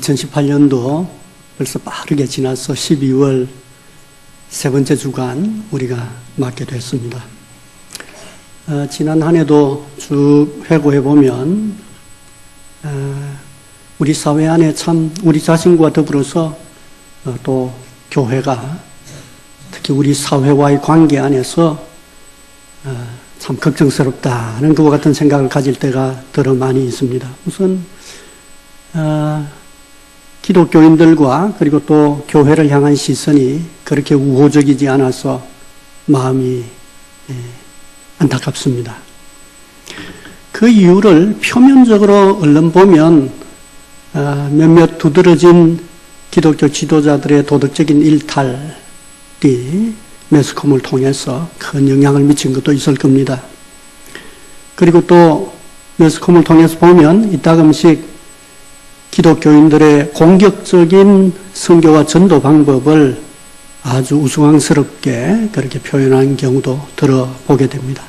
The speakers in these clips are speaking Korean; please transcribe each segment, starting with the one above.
2018년도 벌써 빠르게 지나서 12월 세 번째 주간 우리가 맞게 됐습니다. 지난 한 해도 쭉 회고해 보면 우리 사회 안에 참 우리 자신과 더불어서 또 교회가 특히 우리 사회와의 관계 안에서 참 걱정스럽다는 그와 같은 생각을 가질 때가 더러 많이 있습니다. 우선 기독교인들과 그리고 또 교회를 향한 시선이 그렇게 우호적이지 않아서 마음이 안타깝습니다. 그 이유를 표면적으로 얼른 보면 몇몇 두드러진 기독교 지도자들의 도덕적인 일탈이 매스컴을 통해서 큰 영향을 미친 것도 있을 겁니다. 그리고 또 매스컴을 통해서 보면 이따금씩 기독교인들의 공격적인 선교와 전도 방법을 아주 우스꽝스럽게 그렇게 표현한 경우도 들어보게 됩니다.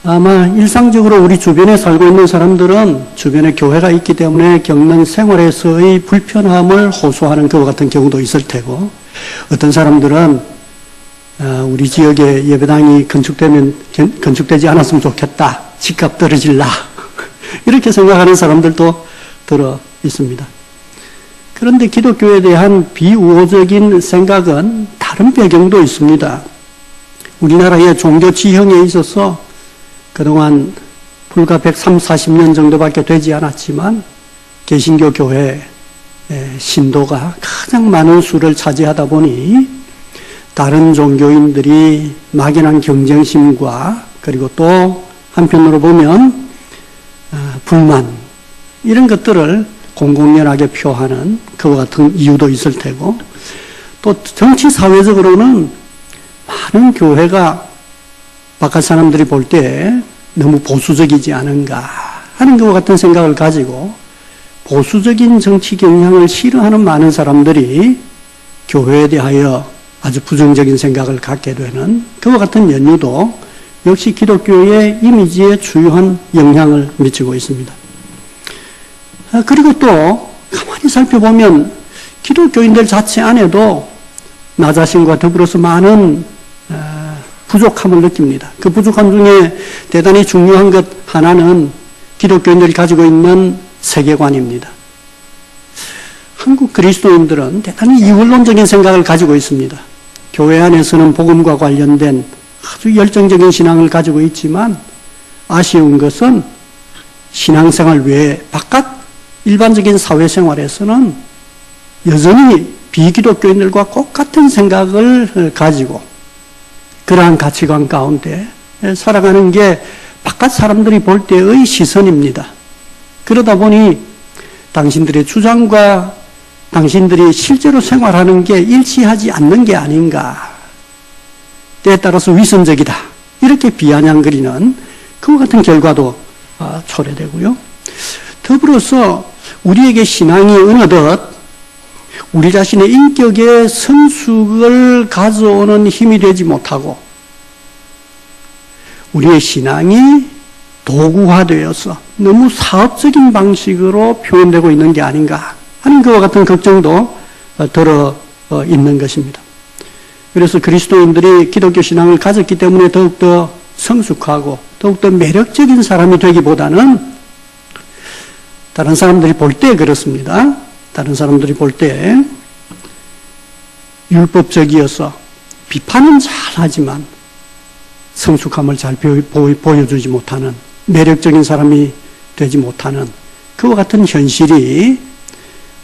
아마 일상적으로 우리 주변에 살고 있는 사람들은 주변에 교회가 있기 때문에 겪는 생활에서의 불편함을 호소하는 것과 같은 경우도 있을 테고, 어떤 사람들은 우리 지역에 예배당이 건축되지 않았으면 좋겠다, 집값 떨어질라 이렇게 생각하는 사람들도 들어 있습니다. 그런데 기독교에 대한 비우호적인 생각은 다른 배경도 있습니다. 우리나라의 종교 지형에 있어서 그동안 불과 130-40년 정도밖에 되지 않았지만 개신교 교회의 신도가 가장 많은 수를 차지하다 보니 다른 종교인들이 막연한 경쟁심과 그리고 또 한편으로 보면 불만 이런 것들을 공공연하게 표하는 그와 같은 이유도 있을 테고, 또 정치 사회적으로는 많은 교회가 바깥 사람들이 볼 때 너무 보수적이지 않은가 하는 것과 같은 생각을 가지고 보수적인 정치 경향을 싫어하는 많은 사람들이 교회에 대하여 아주 부정적인 생각을 갖게 되는 그와 같은 연유도 역시 기독교의 이미지에 주요한 영향을 미치고 있습니다. 그리고 또 가만히 살펴보면 기독교인들 자체 안에도 나 자신과 더불어서 많은 부족함을 느낍니다. 그 부족함 중에 대단히 중요한 것 하나는 기독교인들이 가지고 있는 세계관입니다. 한국 그리스도인들은 대단히 이원론적인 생각을 가지고 있습니다. 교회 안에서는 복음과 관련된 아주 열정적인 신앙을 가지고 있지만 아쉬운 것은 신앙생활 외에 바깥 일반적인 사회생활에서는 여전히 비기독교인들과 똑같은 생각을 가지고 그러한 가치관 가운데 살아가는 게 바깥 사람들이 볼 때의 시선입니다. 그러다 보니 당신들의 주장과 당신들이 실제로 생활하는 게 일치하지 않는 게 아닌가, 때에 따라서 위선적이다 이렇게 비아냥거리는 그와 같은 결과도 초래되고요. 더불어서 우리에게 신앙이 어느덧 우리 자신의 인격의 성숙을 가져오는 힘이 되지 못하고 우리의 신앙이 도구화되어서 너무 사업적인 방식으로 표현되고 있는 게 아닌가 하는 것과 같은 걱정도 들어 있는 것입니다. 그래서 그리스도인들이 기독교 신앙을 가졌기 때문에 더욱더 성숙하고 더욱더 매력적인 사람이 되기보다는 다른 사람들이 볼 때 그렇습니다. 다른 사람들이 볼 때 율법적이어서 비판은 잘하지만 성숙함을 잘 보여주지 못하는, 매력적인 사람이 되지 못하는 그와 같은 현실이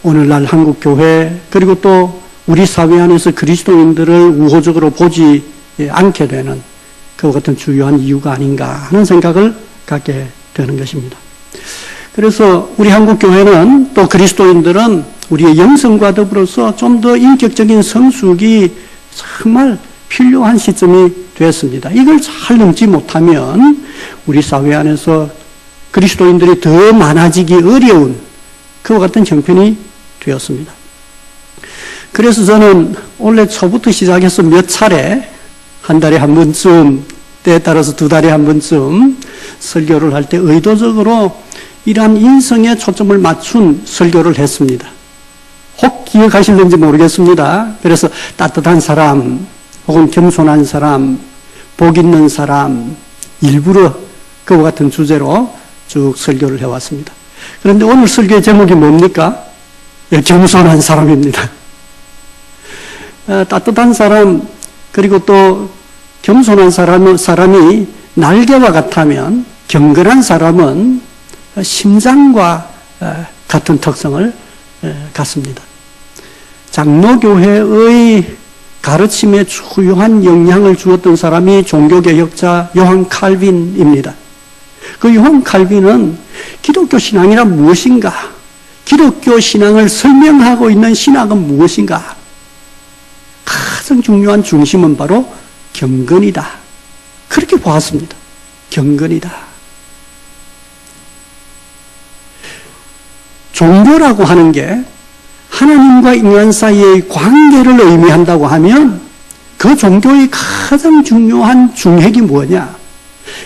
오늘날 한국교회 그리고 또 우리 사회 안에서 그리스도인들을 우호적으로 보지 않게 되는 그와 같은 주요한 이유가 아닌가 하는 생각을 갖게 되는 것입니다. 그래서 우리 한국교회는 또 그리스도인들은 우리의 영성과 더불어서 좀 더 인격적인 성숙이 정말 필요한 시점이 됐습니다. 이걸 잘 넘지 못하면 우리 사회 안에서 그리스도인들이 더 많아지기 어려운 그와 같은 형편이 되었습니다. 그래서 저는 올해 초부터 시작해서 몇 차례 한 달에 한 번쯤, 때에 따라서 두 달에 한 번쯤 설교를 할 때 의도적으로 이러한 인성에 초점을 맞춘 설교를 했습니다. 혹 기억하실는지 모르겠습니다. 그래서 따뜻한 사람, 혹은 겸손한 사람, 복 있는 사람, 일부러 그와 같은 주제로 쭉 설교를 해왔습니다. 그런데 오늘 설교의 제목이 뭡니까? 겸손한 사람입니다. 따뜻한 사람, 그리고 또 겸손한 사람이 날개와 같다면 경건한 사람은 심장과 같은 특성을 갖습니다. 장로교회의 가르침에 중요한 영향을 주었던 사람이 종교개혁자 요한 칼빈입니다. 그 요한 칼빈은 기독교 신앙이란 무엇인가? 기독교 신앙을 설명하고 있는 신학은 무엇인가? 가장 중요한 중심은 바로 경건이다. 그렇게 보았습니다. 경건이다. 종교라고 하는 게 하나님과 인간 사이의 관계를 의미한다고 하면 그 종교의 가장 중요한 중핵이 뭐냐?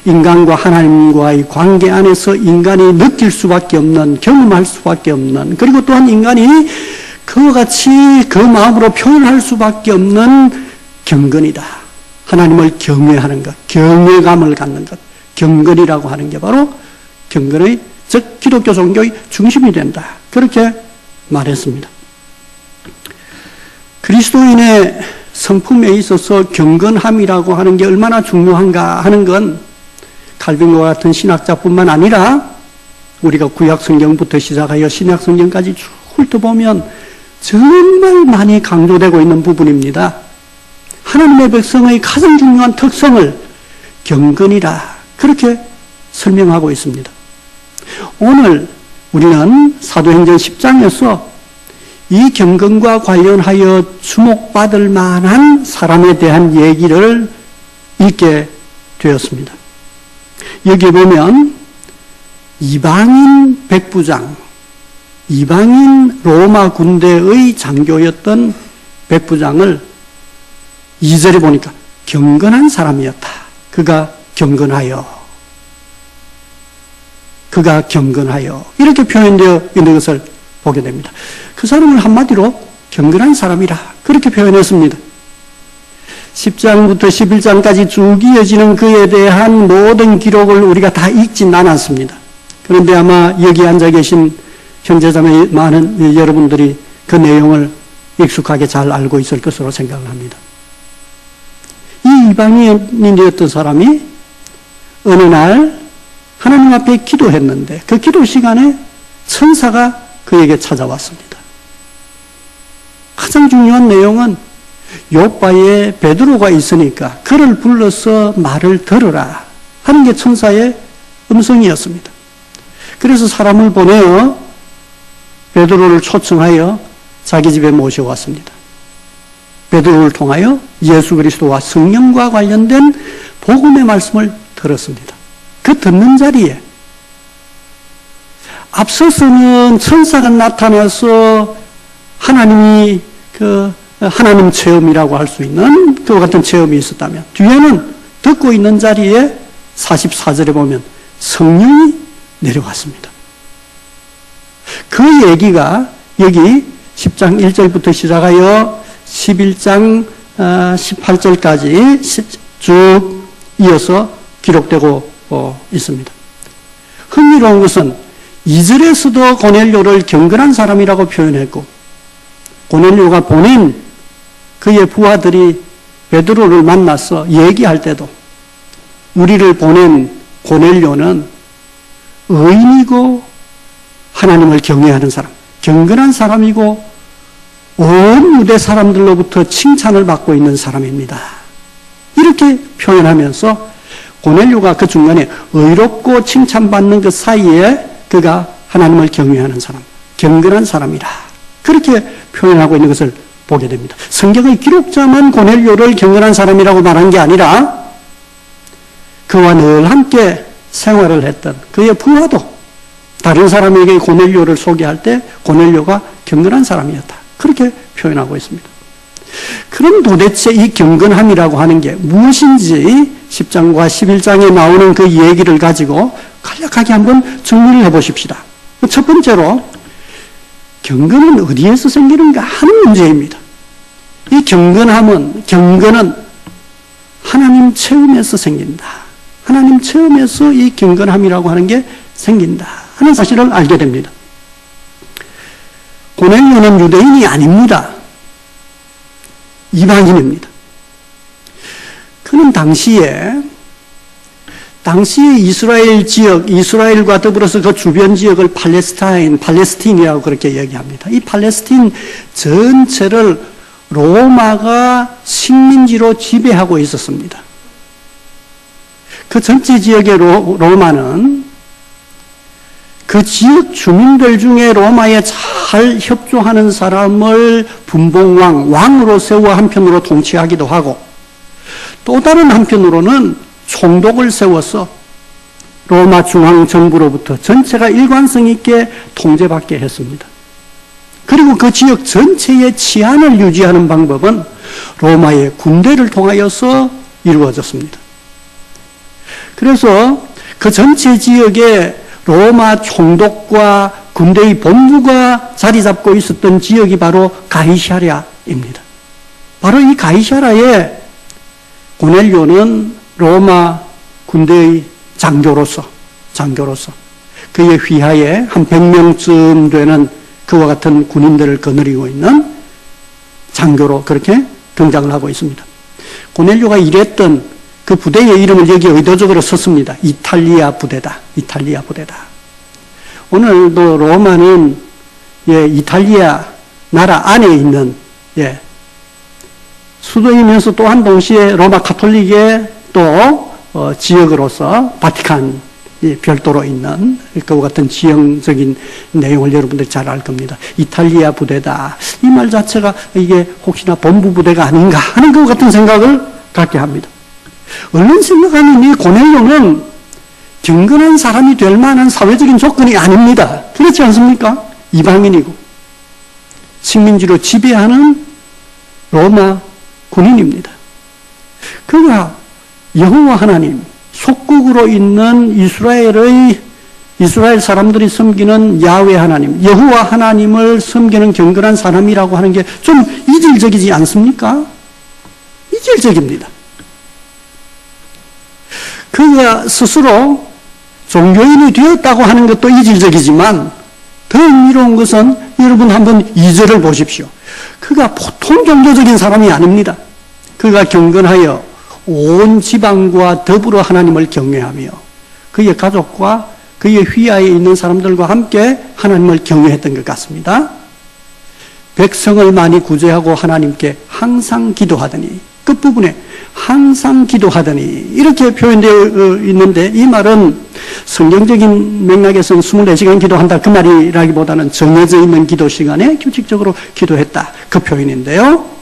인간과 하나님과의 관계 안에서 인간이 느낄 수밖에 없는, 경험할 수밖에 없는, 그리고 또한 인간이 그와 같이 그 마음으로 표현할 수밖에 없는 경건이다. 하나님을 경외하는 것, 경외감을 갖는 것, 경건이라고 하는 게 바로 경건의, 즉 기독교 종교의 중심이 된다. 그렇게 말했습니다. 그리스도인의 성품에 있어서 경건함이라고 하는 게 얼마나 중요한가 하는 건 칼빈과 같은 신학자뿐만 아니라 우리가 구약 성경부터 시작하여 신약 성경까지 쭉 훑어보면 정말 많이 강조되고 있는 부분입니다. 하나님의 백성의 가장 중요한 특성을 경건이라 그렇게 설명하고 있습니다. 오늘 우리는 사도행전 10장에서 이 경건과 관련하여 주목받을 만한 사람에 대한 얘기를 읽게 되었습니다. 여기 보면 이방인 백부장, 이방인 로마 군대의 장교였던 백부장을 2절에 보니까 경건한 사람이었다. 그가 경건하여 이렇게 표현되어 있는 것을 보게 됩니다. 그 사람을 한마디로 경건한 사람이라 그렇게 표현했습니다. 10장부터 11장까지 쭉 이어지는 그에 대한 모든 기록을 우리가 다 읽진 않았습니다. 그런데 아마 여기 앉아 계신 형제자매 많은 여러분들이 그 내용을 익숙하게 잘 알고 있을 것으로 생각을 합니다. 이 이방인이었던 사람이 어느 날 하나님 앞에 기도했는데 그 기도 시간에 천사가 그에게 찾아왔습니다. 가장 중요한 내용은 요바에 베드로가 있으니까 그를 불러서 말을 들으라 하는 게 천사의 음성이었습니다. 그래서 사람을 보내어 베드로를 초청하여 자기 집에 모셔왔습니다. 베드로를 통하여 예수 그리스도와 성령과 관련된 복음의 말씀을 들었습니다. 그 듣는 자리에 앞서서는 천사가 나타나서 하나님이 하나님 체험이라고 할 수 있는 그와 같은 체험이 있었다면 뒤에는 듣고 있는 자리에 44절에 보면 성령이 내려왔습니다. 그 얘기가 여기 10장 1절부터 시작하여 11장 18절까지 쭉 이어서 기록되고 있습니다. 흥미로운 것은 2절에서도 고넬료를 경건한 사람이라고 표현했고 고넬료가 보낸 그의 부하들이 베드로를 만나서 얘기할 때도 우리를 보낸 고넬료는 의인이고 하나님을 경외하는 사람, 경건한 사람이고 온 유대 사람들로부터 칭찬을 받고 있는 사람입니다. 이렇게 표현하면서 고넬료가 그 중간에 의롭고 칭찬받는 그 사이에 그가 하나님을 경외하는 사람, 경건한 사람이라 그렇게 표현하고 있는 것을 보게 됩니다. 성경의 기록자만 고넬료를 경건한 사람이라고 말한 게 아니라 그와 늘 함께 생활을 했던 그의 부하도 다른 사람에게 고넬료를 소개할 때 고넬료가 경건한 사람이었다. 그렇게 표현하고 있습니다. 그럼 도대체 이 경건함이라고 하는 게 무엇인지 10장과 11장에 나오는 그 얘기를 가지고 간략하게 한번 정리를 해보십시다. 첫 번째로 경건은 어디에서 생기는가 하는 문제입니다. 이 경건은 하나님 체험에서 생긴다. 하나님 체험에서 이 경건함이라고 하는 게 생긴다 하는 사실을 알게 됩니다. 고넬료는 유대인이 아닙니다. 이방인입니다. 그는 당시에 이스라엘 지역, 이스라엘과 더불어서 그 주변 지역을 팔레스틴이라고 그렇게 얘기합니다. 이 팔레스틴 전체를 로마가 식민지로 지배하고 있었습니다. 그 전체 지역의 로마는 그 지역 주민들 중에 로마에 잘 협조하는 사람을 분봉왕으로 세워 한편으로 통치하기도 하고, 또 다른 한편으로는 총독을 세워서 로마 중앙정부로부터 전체가 일관성 있게 통제받게 했습니다. 그리고 그 지역 전체의 치안을 유지하는 방법은 로마의 군대를 통하여서 이루어졌습니다. 그래서 그 전체 지역에 로마 총독과 군대의 본부가 자리 잡고 있었던 지역이 바로 가이사랴입니다. 바로 이 가이사랴에 고넬료는 로마 군대의 장교로서 그의 휘하에 한 100명쯤 되는 그와 같은 군인들을 거느리고 있는 장교로 그렇게 등장을 하고 있습니다. 고넬료가 일했던 그 부대의 이름을 여기 의도적으로 썼습니다. 이탈리아 부대다. 오늘도 로마는 이탈리아 나라 안에 있는 수도이면서 또한 동시에 로마 가톨릭의 또 지역으로서 바티칸이 별도로 있는 그와 같은 지형적인 내용을 여러분들이 잘 알 겁니다. 이탈리아 부대다. 이 말 자체가 이게 혹시나 본부 부대가 아닌가 하는 것 같은 생각을 갖게 합니다. 얼른 생각하면 이 고넬료는 경건한 사람이 될 만한 사회적인 조건이 아닙니다. 그렇지 않습니까? 이방인이고 식민지로 지배하는 로마 군인입니다. 그가 여호와 하나님, 속국으로 있는 이스라엘 사람들이 섬기는 야훼 하나님, 여호와 하나님을 섬기는 경건한 사람이라고 하는 게 좀 이질적이지 않습니까? 이질적입니다. 그가 스스로 종교인이 되었다고 하는 것도 이질적이지만 더 흥미로운 것은 여러분 한번 2절을 보십시오. 그가 보통 종교적인 사람이 아닙니다. 그가 경건하여 온 지방과 더불어 하나님을 경외하며 그의 가족과 그의 휘하에 있는 사람들과 함께 하나님을 경외했던 것 같습니다. 백성을 많이 구제하고 하나님께 항상 기도하더니, 끝부분에 항상 기도하더니 이렇게 표현되어 있는데, 이 말은 성경적인 맥락에서는 24시간 기도한다 그 말이라기보다는 정해져 있는 기도 시간에 규칙적으로 기도했다 그 표현인데요.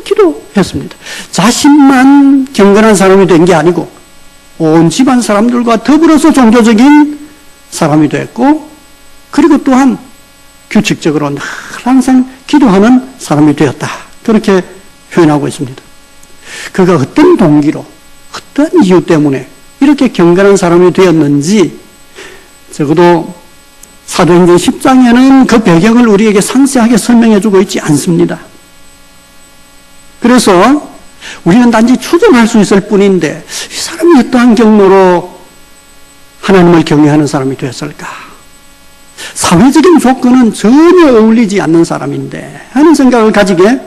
기도했습니다. 자신만 경건한 사람이 된 게 아니고 온 집안 사람들과 더불어서 종교적인 사람이 됐고, 그리고 또한 규칙적으로 늘 항상 기도하는 사람이 되었다 그렇게 표현하고 있습니다. 그가 어떤 동기로, 어떤 이유 때문에 이렇게 경건한 사람이 되었는지 적어도 사도행전 10장에는 그 배경을 우리에게 상세하게 설명해 주고 있지 않습니다. 그래서 우리는 단지 추정할 수 있을 뿐인데, 이 사람이 어떠한 경로로 하나님을 경외하는 사람이 되었을까? 사회적인 조건은 전혀 어울리지 않는 사람인데 하는 생각을 가지게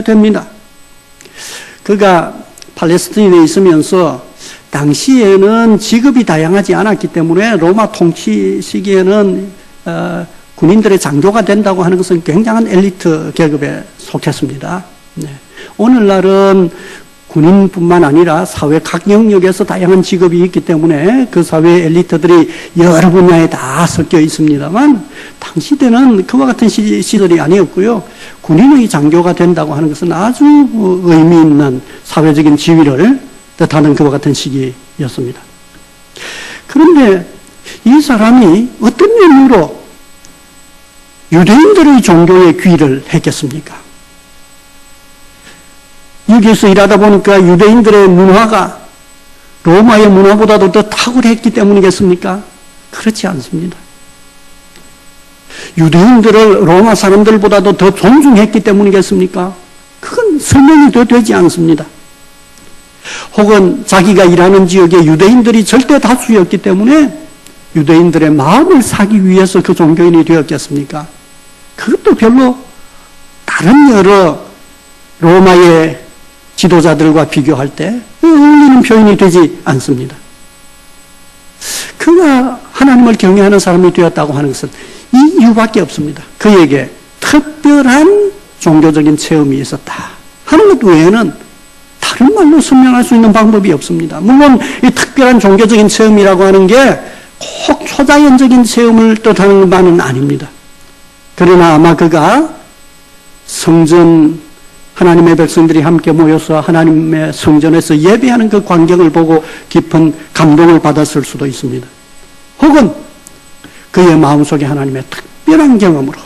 됩니다. 그가 팔레스틴에 있으면서 당시에는 직업이 다양하지 않았기 때문에 로마 통치 시기에는 군인들의 장교가 된다고 하는 것은 굉장한 엘리트 계급에 속했습니다. 오늘날은 군인뿐만 아니라 사회 각 영역에서 다양한 직업이 있기 때문에 그 사회 엘리트들이 여러 분야에 다 섞여 있습니다만, 당시 때는 그와 같은 시절이 아니었고요. 군인의 장교가 된다고 하는 것은 아주 의미 있는 사회적인 지위를 뜻하는 그와 같은 시기였습니다. 그런데 이 사람이 어떤 이유로 유대인들의 종교에 귀를 했겠습니까? 여기서 일하다 보니까 유대인들의 문화가 로마의 문화보다도 더 탁월했기 때문이겠습니까? 그렇지 않습니다. 유대인들을 로마 사람들보다도 더 존중했기 때문이겠습니까? 그건 설명이 더 되지 않습니다. 혹은 자기가 일하는 지역에 유대인들이 절대 다수였기 때문에 유대인들의 마음을 사기 위해서 그 종교인이 되었겠습니까? 그것도 별로 다른 여러 로마의 지도자들과 비교할 때 어울리는 표현이 되지 않습니다. 그가 하나님을 경외하는 사람이 되었다고 하는 것은 이 이유밖에 없습니다. 그에게 특별한 종교적인 체험이 있었다 하는 것 외에는 다른 말로 설명할 수 있는 방법이 없습니다. 물론 이 특별한 종교적인 체험이라고 하는 게 꼭 초자연적인 체험을 뜻하는 바는 아닙니다. 그러나 아마 그가 성전, 하나님의 백성들이 함께 모여서 하나님의 성전에서 예배하는 그 광경을 보고 깊은 감동을 받았을 수도 있습니다. 혹은 그의 마음속에 하나님의 특별한 경험으로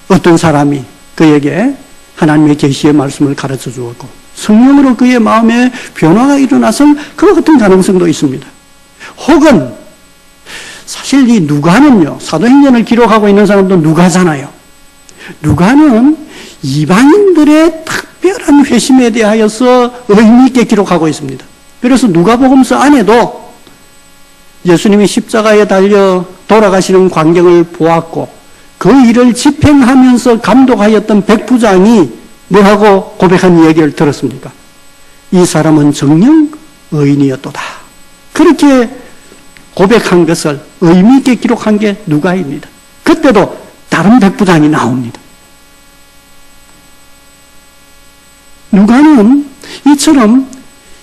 어떤 사람이 그에게 하나님의 계시의 말씀을 가르쳐 주었고 성령으로 그의 마음에 변화가 일어나서 그와 같은 가능성도 있습니다. 혹은 사실 이 누가는요, 사도행전을 기록하고 있는 사람도 누가잖아요. 누가는 이방인들의 특별한 회심에 대하여서 의미 있게 기록하고 있습니다. 그래서 누가복음서 안에도 예수님이 십자가에 달려 돌아가시는 광경을 보았고 그 일을 집행하면서 감독하였던 백부장이 뭐라고 고백한 얘기를 들었습니까? 이 사람은 정녕 의인이었도다. 그렇게 고백한 것을 의미 있게 기록한 게 누가입니다. 그때도 다른 백부장이 나옵니다. 누가는 이처럼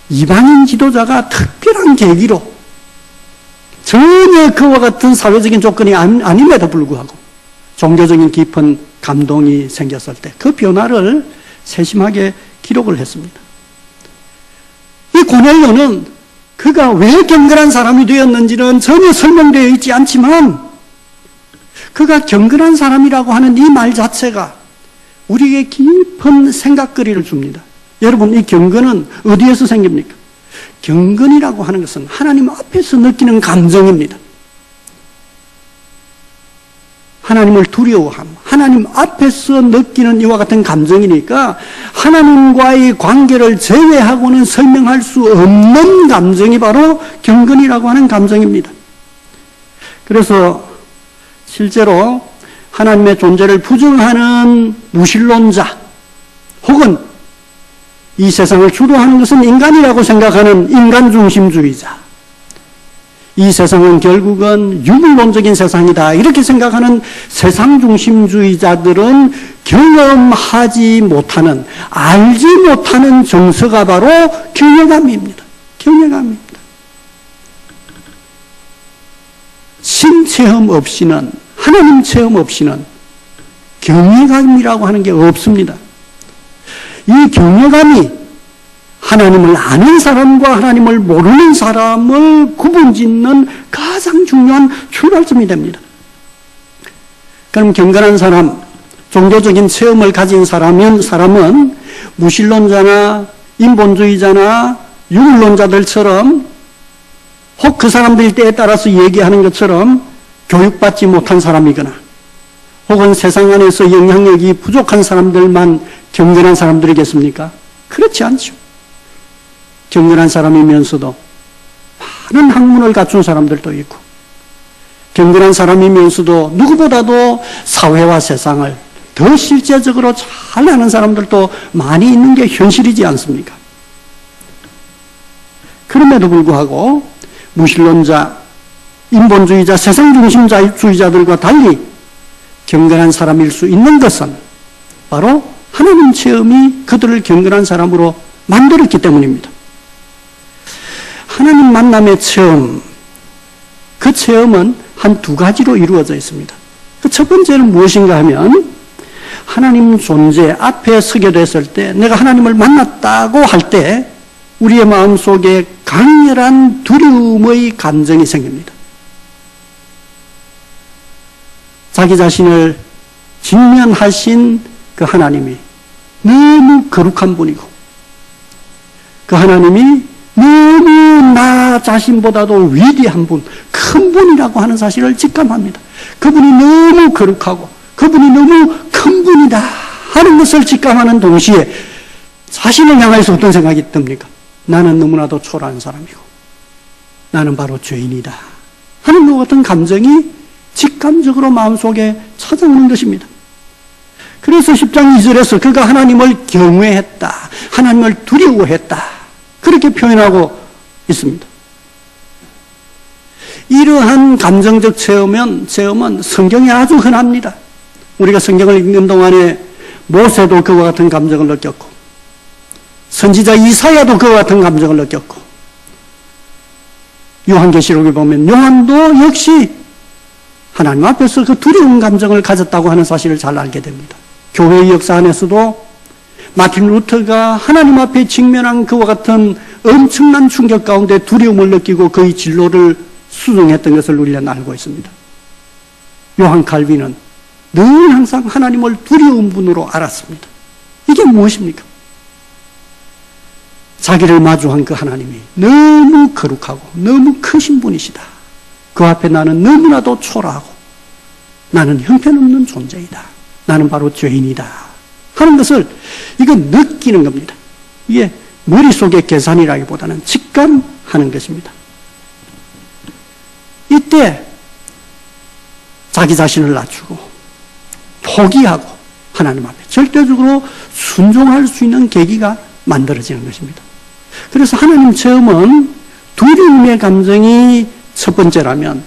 이방인 지도자가 특별한 계기로 전혀 그와 같은 사회적인 조건이 아님에도 불구하고 종교적인 깊은 감동이 생겼을 때 그 변화를 세심하게 기록을 했습니다. 이 고넬료는 그가 왜 경건한 사람이 되었는지는 전혀 설명되어 있지 않지만 그가 경건한 사람이라고 하는 이 말 자체가 우리에게 깊은 생각거리를 줍니다. 여러분, 이 경건은 어디에서 생깁니까? 경건이라고 하는 것은 하나님 앞에서 느끼는 감정입니다. 하나님을 두려워함, 하나님 앞에서 느끼는 이와 같은 감정이니까 하나님과의 관계를 제외하고는 설명할 수 없는 감정이 바로 경건이라고 하는 감정입니다. 그래서 실제로 하나님의 존재를 부정하는 무신론자 혹은 이 세상을 주도하는 것은 인간이라고 생각하는 인간중심주의자, 이 세상은 결국은 유물론적인 세상이다 이렇게 생각하는 세상중심주의자들은 경험하지 못하는, 알지 못하는 정서가 바로 경외감입니다. 경외감입니다. 신체험 없이는, 하나님 체험 없이는 경외감이라고 하는 게 없습니다. 이 경외감이 하나님을 아는 사람과 하나님을 모르는 사람을 구분짓는 가장 중요한 출발점이 됩니다. 그럼 경건한 사람, 종교적인 체험을 가진 사람은 무신론자나 인본주의자나 유물론자들처럼 혹 그 사람들 때에 따라서 얘기하는 것처럼 교육받지 못한 사람이거나 혹은 세상 안에서 영향력이 부족한 사람들만 경건한 사람들이겠습니까? 그렇지 않죠. 경건한 사람이면서도 많은 학문을 갖춘 사람들도 있고 경건한 사람이면서도 누구보다도 사회와 세상을 더 실제적으로 잘 아는 사람들도 많이 있는 게 현실이지 않습니까? 그럼에도 불구하고 무신론자, 인본주의자, 세상중심주의자들과 달리 경건한 사람일 수 있는 것은 바로 하나님 체험이 그들을 경건한 사람으로 만들었기 때문입니다. 하나님 만남의 체험, 그 체험은 한 두 가지로 이루어져 있습니다. 그 첫 번째는 무엇인가 하면 하나님 존재 앞에 서게 됐을 때 내가 하나님을 만났다고 할 때 우리의 마음속에 강렬한 두려움의 감정이 생깁니다. 자기 자신을 직면하신 그 하나님이 너무 거룩한 분이고 그 하나님이 너무 나 자신보다도 위대한 분, 큰 분이라고 하는 사실을 직감합니다. 그분이 너무 거룩하고 그분이 너무 큰 분이다 하는 것을 직감하는 동시에 자신을 향해서 어떤 생각이 듭니까? 나는 너무나도 초라한 사람이고 나는 바로 죄인이다 하는 것 같은 감정이 직감적으로 마음속에 찾아오는 것입니다. 그래서 10장 2절에서 그가 하나님을 경외했다, 하나님을 두려워했다 그렇게 표현하고 있습니다. 이러한 감정적 체험은 성경에 아주 흔합니다. 우리가 성경을 읽는 동안에 모세도 그와 같은 감정을 느꼈고 선지자 이사야도 그와 같은 감정을 느꼈고 요한계시록에 보면 요한도 역시 하나님 앞에서 그 두려운 감정을 가졌다고 하는 사실을 잘 알게 됩니다. 교회의 역사 안에서도 마틴 루터가 하나님 앞에 직면한 그와 같은 엄청난 충격 가운데 두려움을 느끼고 그의 진로를 수정했던 것을 우리는 알고 있습니다. 요한 칼빈은 늘 항상 하나님을 두려운 분으로 알았습니다. 이게 무엇입니까? 자기를 마주한 그 하나님이 너무 거룩하고 너무 크신 분이시다. 그 앞에 나는 너무나도 초라하고 나는 형편없는 존재이다. 나는 바로 죄인이다 하는 것을 이거 느끼는 겁니다. 이게 머릿속의 계산이라기보다는 직감하는 것입니다. 이때 자기 자신을 낮추고 포기하고 하나님 앞에 절대적으로 순종할 수 있는 계기가 만들어지는 것입니다. 그래서 하나님 체험은 두려움의 감정이 첫 번째라면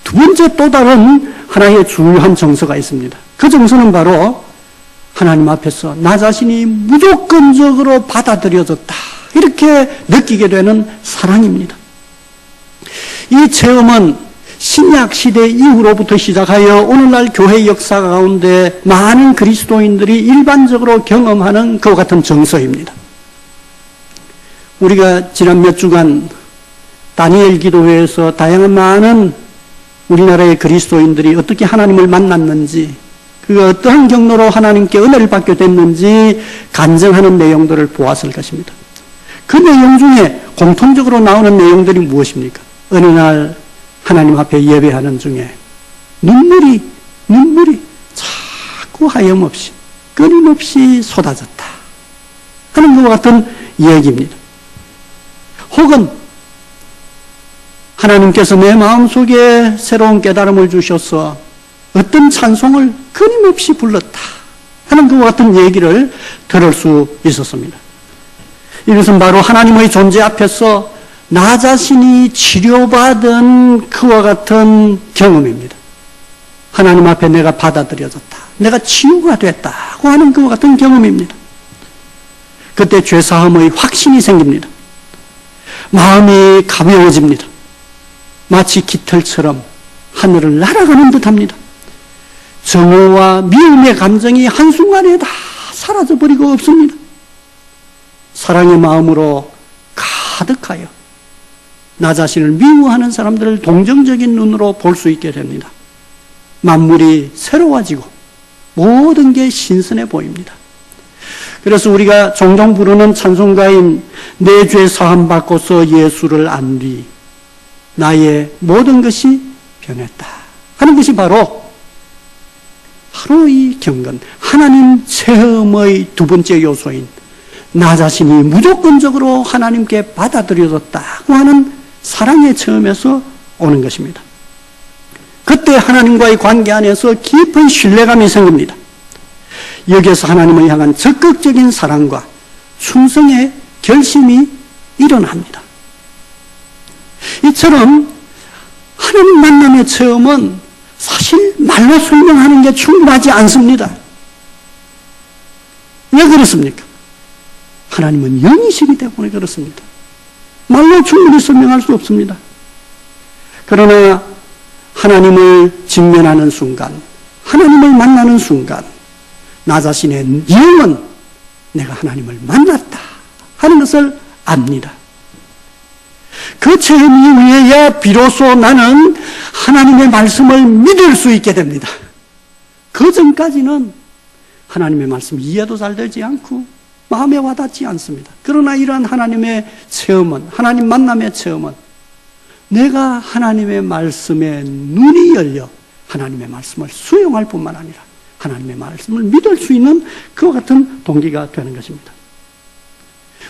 두 번째 또 다른 하나의 중요한 정서가 있습니다. 그 정서는 바로 하나님 앞에서 나 자신이 무조건적으로 받아들여졌다 이렇게 느끼게 되는 사랑입니다. 이 체험은 신약 시대 이후로부터 시작하여 오늘날 교회 역사 가운데 많은 그리스도인들이 일반적으로 경험하는 그와 같은 정서입니다. 우리가 지난 몇 주간 다니엘 기도회에서 다양한 많은 우리나라의 그리스도인들이 어떻게 하나님을 만났는지 그가 어떠한 경로로 하나님께 은혜를 받게 됐는지 간증하는 내용들을 보았을 것입니다. 그 내용 중에 공통적으로 나오는 내용들이 무엇입니까? 어느 날 하나님 앞에 예배하는 중에 눈물이 자꾸 하염없이 끊임없이 쏟아졌다 하는 것과 같은 얘기입니다. 혹은 하나님께서 내 마음속에 새로운 깨달음을 주셔서 어떤 찬송을 끊임없이 불렀다 하는 것과 같은 얘기를 들을 수 있었습니다. 이것은 바로 하나님의 존재 앞에서 나 자신이 치료받은 그와 같은 경험입니다. 하나님 앞에 내가 받아들여졌다, 내가 치유가 됐다고 하는 그와 같은 경험입니다. 그때 죄사함의 확신이 생깁니다. 마음이 가벼워집니다. 마치 깃털처럼 하늘을 날아가는 듯합니다. 정오와 미움의 감정이 한순간에 다 사라져버리고 없습니다. 사랑의 마음으로 가득하여 나 자신을 미워하는 사람들을 동정적인 눈으로 볼 수 있게 됩니다. 만물이 새로워지고 모든 게 신선해 보입니다. 그래서 우리가 종종 부르는 찬송가인 내 죄 사함 받고서 예수를 안 뒤 나의 모든 것이 변했다 하는 것이 바로 이 경건, 하나님 체험의 두 번째 요소인 나 자신이 무조건적으로 하나님께 받아들여졌다고 하는 사랑의 체험에서 오는 것입니다. 그때 하나님과의 관계 안에서 깊은 신뢰감이 생깁니다. 여기에서 하나님을 향한 적극적인 사랑과 충성의 결심이 일어납니다. 이처럼 하나님 만남의 체험은 사실 말로 설명하는 게 충분하지 않습니다. 왜 그렇습니까? 하나님은 영이시기 때문에 그렇습니다. 말로 충분히 설명할 수 없습니다. 그러나 하나님을 직면하는 순간, 하나님을 만나는 순간 나 자신의 영은 내가 하나님을 만났다 하는 것을 압니다. 그 체험 이후에야 비로소 나는 하나님의 말씀을 믿을 수 있게 됩니다. 그 전까지는 하나님의 말씀 이해도 잘 되지 않고 마음에 와닿지 않습니다. 그러나 이러한 하나님의 체험은, 하나님 만남의 체험은 내가 하나님의 말씀에 눈이 열려 하나님의 말씀을 수용할 뿐만 아니라 하나님의 말씀을 믿을 수 있는 그와 같은 동기가 되는 것입니다.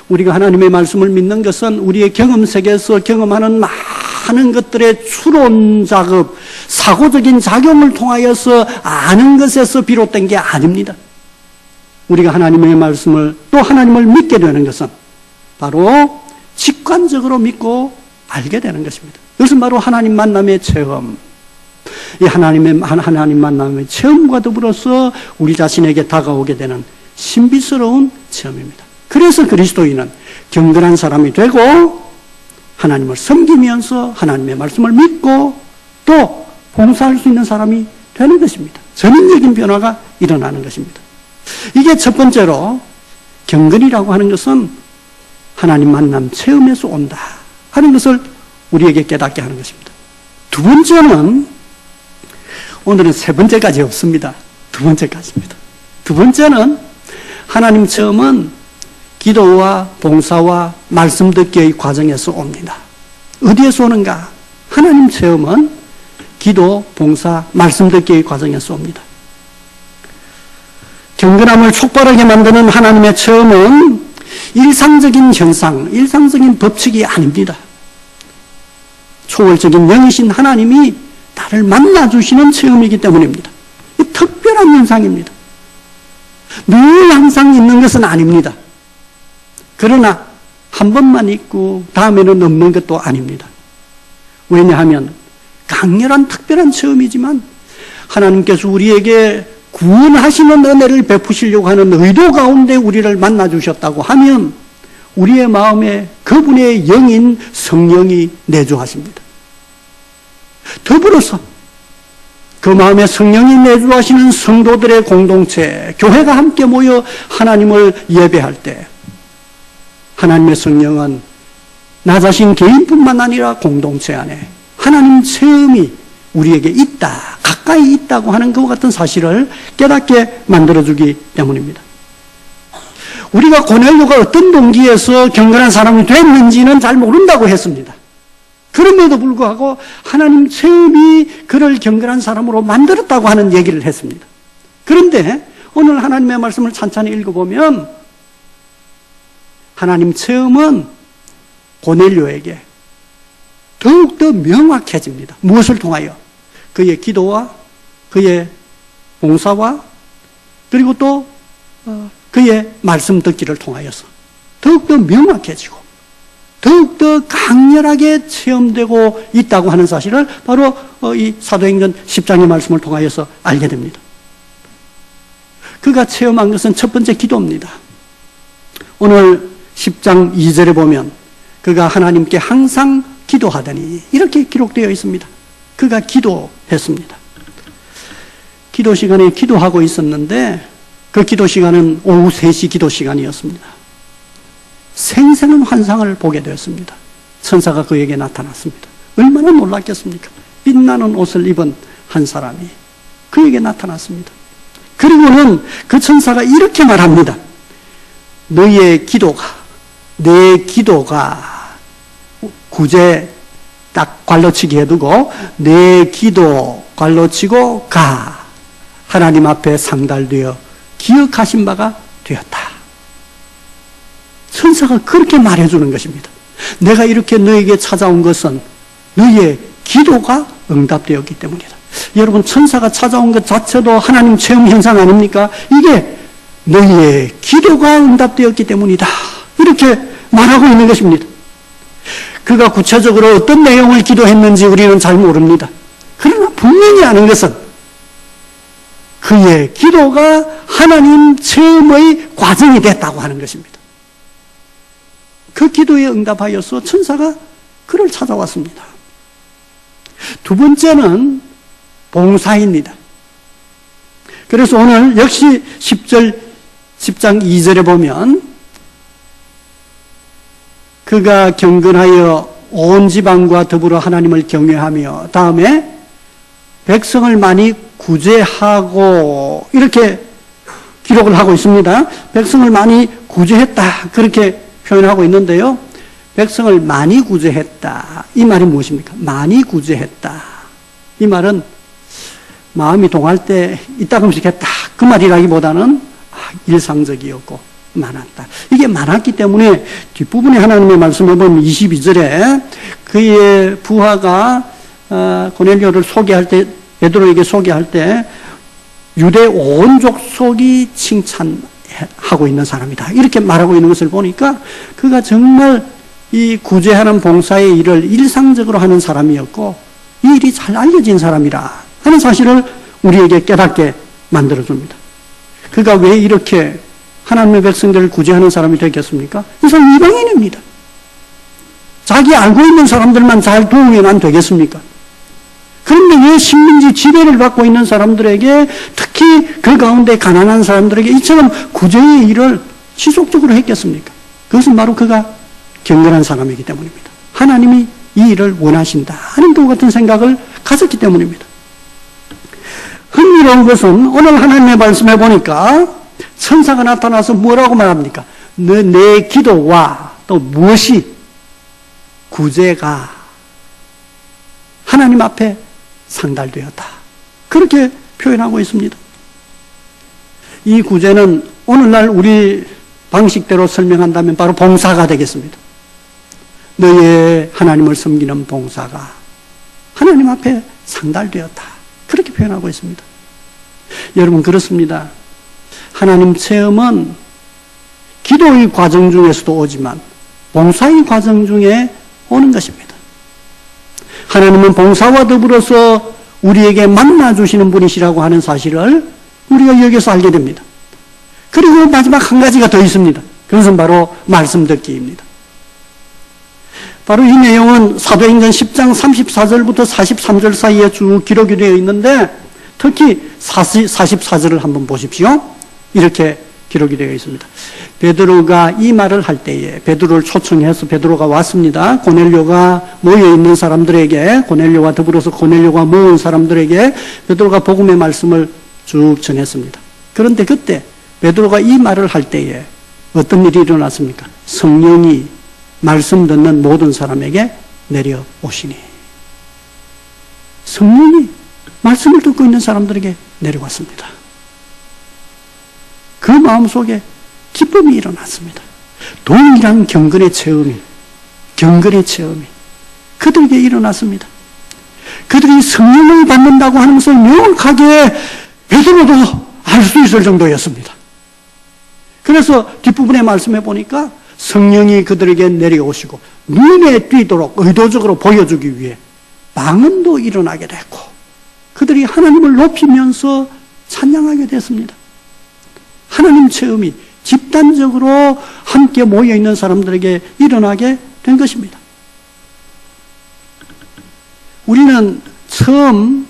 우리가 하나님의 말씀을 믿는 것은 우리의 경험 세계에서 경험하는 많은 것들의 추론 작업, 사고적인 작용을 통하여서 아는 것에서 비롯된 게 아닙니다. 우리가 하나님의 말씀을 또 하나님을 믿게 되는 것은 바로 직관적으로 믿고 알게 되는 것입니다. 이것은 바로 하나님 만남의 체험. 이 하나님 만남의 체험과 더불어서 우리 자신에게 다가오게 되는 신비스러운 체험입니다. 그래서 그리스도인은 경건한 사람이 되고 하나님을 섬기면서 하나님의 말씀을 믿고 또 봉사할 수 있는 사람이 되는 것입니다. 전인적인 변화가 일어나는 것입니다. 이게 첫 번째로 경건이라고 하는 것은 하나님 만남 체험에서 온다 하는 것을 우리에게 깨닫게 하는 것입니다. 두 번째는 오늘은 세 번째까지 없습니다. 두 번째까지입니다. 두 번째는 하나님 체험은 기도와 봉사와 말씀 듣기의 과정에서 옵니다. 어디에서 오는가? 하나님 체험은 기도, 봉사, 말씀 듣기의 과정에서 옵니다. 경건함을 촉발하게 만드는 하나님의 체험은 일상적인 현상, 일상적인 법칙이 아닙니다. 초월적인 영이신 하나님이 나를 만나주시는 체험이기 때문입니다. 특별한 현상입니다. 늘 항상 있는 것은 아닙니다. 그러나 한 번만 있고 다음에는 없는 것도 아닙니다. 왜냐하면 강렬한 특별한 체험이지만 하나님께서 우리에게 구원하시는 은혜를 베푸시려고 하는 의도 가운데 우리를 만나주셨다고 하면 우리의 마음에 그분의 영인 성령이 내주하십니다. 더불어서 그 마음에 성령이 내주하시는 성도들의 공동체, 교회가 함께 모여 하나님을 예배할 때 하나님의 성령은 나 자신 개인뿐만 아니라 공동체 안에 하나님 체험이 우리에게 있다, 가까이 있다고 하는 그와 같은 사실을 깨닫게 만들어주기 때문입니다. 우리가 고넬료가 어떤 동기에서 경건한 사람이 됐는지는 잘 모른다고 했습니다. 그럼에도 불구하고 하나님 체험이 그를 경건한 사람으로 만들었다고 하는 얘기를 했습니다. 그런데 오늘 하나님의 말씀을 찬찬히 읽어보면 하나님 체험은 고넬료에게 더욱더 명확해집니다. 무엇을 통하여? 그의 기도와 그의 봉사와 그리고 또 그의 말씀 듣기를 통하여서 더욱더 명확해지고 더욱더 강렬하게 체험되고 있다고 하는 사실을 바로 이 사도행전 10장의 말씀을 통하여서 알게 됩니다. 그가 체험한 것은 첫 번째 기도입니다. 오늘 10장 2절에 보면 그가 하나님께 항상 기도하더니 이렇게 기록되어 있습니다. 그가 기도했습니다. 기도 시간에 기도하고 있었는데 그 기도 시간은 오후 3시 기도 시간이었습니다. 생생한 환상을 보게 되었습니다. 천사가 그에게 나타났습니다. 얼마나 놀랐겠습니까? 빛나는 옷을 입은 한 사람이 그에게 나타났습니다. 그리고는 그 천사가 이렇게 말합니다. 너의 기도가, 내 기도가 구제 딱 관로치기 해두고 내 기도 관로치고 가. 하나님 앞에 상달되어 기억하신 바가 되었다. 천사가 그렇게 말해주는 것입니다. 내가 이렇게 너에게 찾아온 것은 너의 기도가 응답되었기 때문이다. 여러분, 천사가 찾아온 것 자체도 하나님 체험 현상 아닙니까? 이게 너의 기도가 응답되었기 때문이다. 이렇게 말하고 있는 것입니다. 그가 구체적으로 어떤 내용을 기도했는지 우리는 잘 모릅니다. 그러나 분명히 아는 것은 그의 기도가 하나님 체험의 과정이 됐다고 하는 것입니다. 그 기도에 응답하여서 천사가 그를 찾아왔습니다. 두 번째는 봉사입니다. 그래서 오늘 역시 10장 2절에 보면 그가 경건하여 온 지방과 더불어 하나님을 경외하며 다음에 백성을 많이 구제하고 이렇게 기록을 하고 있습니다. 백성을 많이 구제했다. 그렇게 표현하고 있는데요. 백성을 많이 구제했다. 이 말이 무엇입니까? 많이 구제했다. 이 말은 마음이 동할 때 이따금씩 했다. 그 말이라기보다는 일상적이었고 많았다. 이게 많았기 때문에 뒷부분에 하나님의 말씀을 보면 22절에 그의 부하가 고넬료를 소개할 때, 베드로에게 소개할 때 유대 온 족속이 칭찬하고 있는 사람이다. 이렇게 말하고 있는 것을 보니까 그가 정말 이 구제하는 봉사의 일을 일상적으로 하는 사람이었고 이 일이 잘 알려진 사람이라 하는 사실을 우리에게 깨닫게 만들어줍니다. 그가 왜 이렇게 하나님의 백성들을 구제하는 사람이 되겠습니까? 이 사람 이방인입니다. 자기 알고 있는 사람들만 잘 도우면 되겠습니까? 그런데 왜 식민지 지배를 받고 있는 사람들에게, 특히 그 가운데 가난한 사람들에게 이처럼 구제의 일을 지속적으로 했겠습니까? 그것은 바로 그가 경건한 사람이기 때문입니다. 하나님이 이 일을 원하신다 하는 것 같은 생각을 가졌기 때문입니다. 흥미로운 것은 오늘 하나님의 말씀에 보니까 천사가 나타나서 뭐라고 말합니까? 내 기도와 또 무엇이 구제가 하나님 앞에 상달되었다. 그렇게 표현하고 있습니다. 이 구제는 오늘날 우리 방식대로 설명한다면 바로 봉사가 되겠습니다. 너의 하나님을 섬기는 봉사가 하나님 앞에 상달되었다. 그렇게 표현하고 있습니다. 여러분 그렇습니다. 하나님 체험은 기도의 과정 중에서도 오지만 봉사의 과정 중에 오는 것입니다. 하나님은 봉사와 더불어서 우리에게 만나주시는 분이시라고 하는 사실을 우리가 여기서 알게 됩니다. 그리고 마지막 한 가지가 더 있습니다. 그것은 바로 말씀 듣기입니다. 바로 이 내용은 사도행전 10장 34절부터 43절 사이에 쭉 기록이 되어 있는데 특히 44절을 한번 보십시오. 이렇게 기록이 되어 있습니다. 베드로가 이 말을 할 때에 베드로를 초청해서 베드로가 왔습니다. 고넬료가 모여있는 사람들에게, 고넬료와 더불어서 고넬료가 모은 사람들에게 베드로가 복음의 말씀을 쭉 전했습니다. 그런데 그때 베드로가 이 말을 할 때에 어떤 일이 일어났습니까? 성령이 말씀 듣는 모든 사람에게 내려오시니, 성령이 말씀을 듣고 있는 사람들에게 내려왔습니다. 그 마음속에 기쁨이 일어났습니다. 동일한 경건의 체험이 그들에게 일어났습니다. 그들이 성령을 받는다고 하는 것을 명확하게 베드로도 알 수 있을 정도였습니다. 그래서 뒷부분의 말씀에 보니까 성령이 그들에게 내려오시고 눈에 띄도록 의도적으로 보여주기 위해 방언도 일어나게 됐고 그들이 하나님을 높이면서 찬양하게 됐습니다. 하나님 체험이 집단적으로 함께 모여있는 사람들에게 일어나게 된 것입니다. 우리는 처음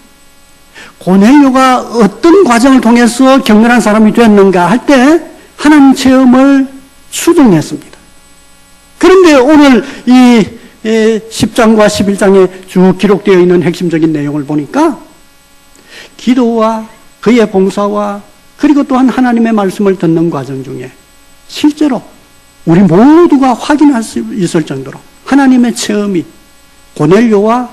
고넬료가 어떤 과정을 통해서 경건한 사람이 됐는가 할 때 하나님 체험을 추정했습니다. 그런데 오늘 이 10장과 11장에 쭉 기록되어 있는 핵심적인 내용을 보니까 기도와 그의 봉사와 그리고 또한 하나님의 말씀을 듣는 과정 중에 실제로 우리 모두가 확인할 수 있을 정도로 하나님의 체험이 고넬료와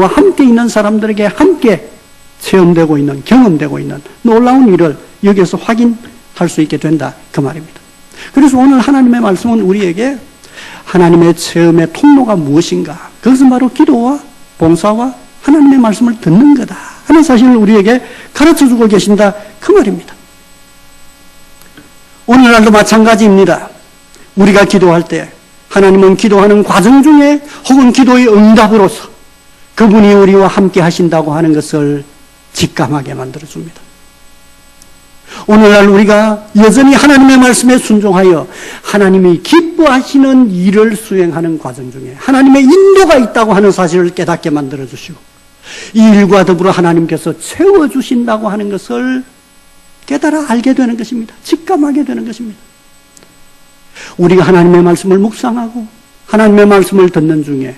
함께 있는 사람들에게 함께 체험되고 있는, 경험되고 있는 놀라운 일을 여기에서 확인할 수 있게 된다. 그 말입니다. 그래서 오늘 하나님의 말씀은 우리에게 하나님의 체험의 통로가 무엇인가? 그것은 바로 기도와 봉사와 하나님의 말씀을 듣는 거다 하는 사실을 우리에게 가르쳐주고 계신다. 그 말입니다. 오늘날도 마찬가지입니다. 우리가 기도할 때 하나님은 기도하는 과정 중에 혹은 기도의 응답으로서 그분이 우리와 함께 하신다고 하는 것을 직감하게 만들어줍니다. 오늘날 우리가 여전히 하나님의 말씀에 순종하여 하나님이 기뻐하시는 일을 수행하는 과정 중에 하나님의 인도가 있다고 하는 사실을 깨닫게 만들어주시고 이 일과 더불어 하나님께서 채워주신다고 하는 것을 깨달아 알게 되는 것입니다. 직감하게 되는 것입니다. 우리가 하나님의 말씀을 묵상하고 하나님의 말씀을 듣는 중에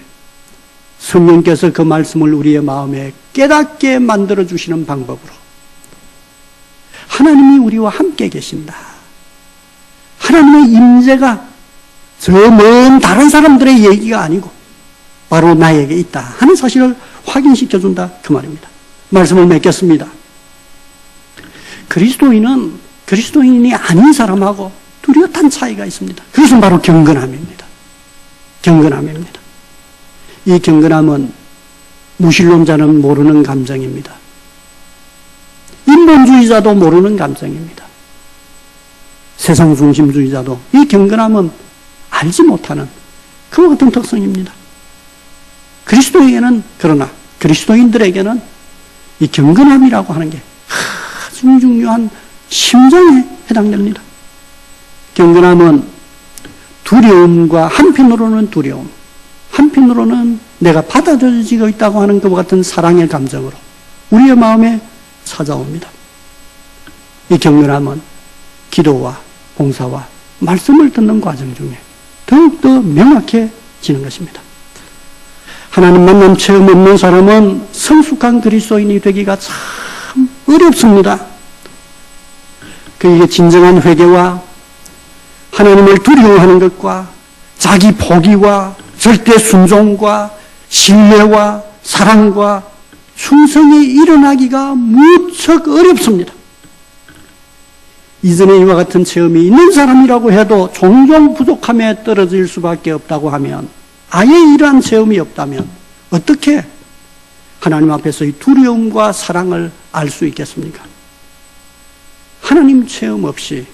성령께서 그 말씀을 우리의 마음에 깨닫게 만들어주시는 방법으로 하나님이 우리와 함께 계신다. 하나님의 임재가 저 먼 다른 사람들의 얘기가 아니고 바로 나에게 있다 하는 사실을 확인시켜준다, 그 말입니다. 말씀을 맺겠습니다. 그리스도인이 아닌 사람하고 뚜렷한 차이가 있습니다. 그것은 바로 경건함입니다. 경건함입니다. 이 경건함은 무신론자는 모르는 감정입니다. 인본주의자도 모르는 감정입니다. 세상 중심주의자도 이 경건함은 알지 못하는 그와 같은 특성입니다. 그러나 그리스도인들에게는 이 경건함이라고 하는 게 아주 중요한 심정에 해당됩니다. 경건함은 두려움과 한편으로는 두려움, 한편으로는 내가 받아들여지고 있다고 하는 것과 같은 사랑의 감정으로 우리의 마음에 찾아옵니다. 이 경건함은 기도와 봉사와 말씀을 듣는 과정 중에 더욱더 명확해지는 것입니다. 하나님 만남 체험 없는 사람은 성숙한 그리스도인이 되기가 참 어렵습니다. 그에게 진정한 회개와 하나님을 두려워하는 것과 자기 포기와 절대 순종과 신뢰와 사랑과 충성이 일어나기가 무척 어렵습니다. 이전에 이와 같은 체험이 있는 사람이라고 해도 종종 부족함에 떨어질 수밖에 없다고 하면, 아예 이러한 체험이 없다면 어떻게 하나님 앞에서 이 두려움과 사랑을 알 수 있겠습니까? 하나님 체험 없이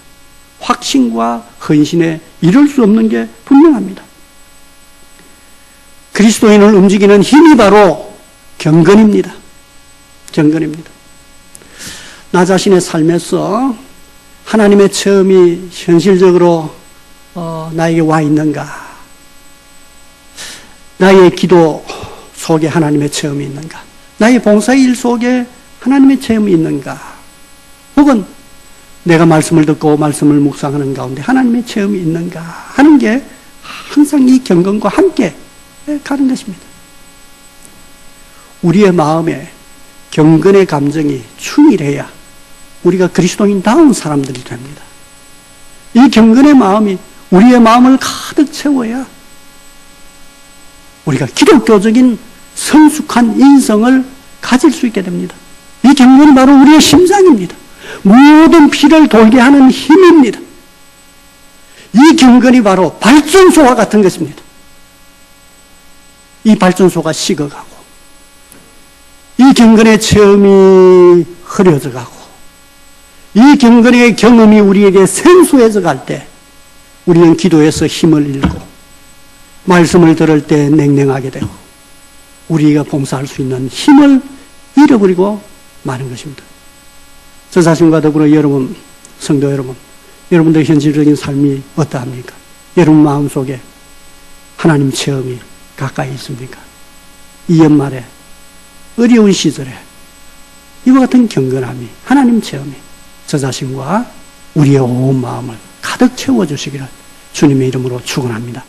확신과 헌신에 이룰 수 없는 게 분명합니다. 그리스도인을 움직이는 힘이 바로 경건입니다. 경건입니다. 나 자신의 삶에서 하나님의 체험이 현실적으로 나에게 와 있는가? 나의 기도 속에 하나님의 체험이 있는가? 나의 봉사일 속에 하나님의 체험이 있는가? 혹은 내가 말씀을 듣고 말씀을 묵상하는 가운데 하나님의 체험이 있는가 하는 게 항상 이 경건과 함께 가는 것입니다. 우리의 마음에 경건의 감정이 충일해야 우리가 그리스도인다운 사람들이 됩니다. 이 경건의 마음이 우리의 마음을 가득 채워야 우리가 기독교적인 성숙한 인성을 가질 수 있게 됩니다. 이 경건이 바로 우리의 심장입니다. 모든 피를 돌게 하는 힘입니다. 이 경건이 바로 발전소와 같은 것입니다. 이 발전소가 식어가고 이 경건의 체험이 흐려져 가고 이 경건의 경험이 우리에게 생소해져 갈 때 우리는 기도에서 힘을 잃고 말씀을 들을 때 냉랭하게 되고 우리가 봉사할 수 있는 힘을 잃어버리고 마는 것입니다. 저 자신과 더불어 여러분, 성도 여러분, 여러분들의 현실적인 삶이 어떠합니까? 여러분 마음속에 하나님 체험이 가까이 있습니까? 이 연말에 어려운 시절에 이와 같은 경건함이, 하나님 체험이 저 자신과 우리의 온 마음을 가득 채워주시기를 주님의 이름으로 축원합니다.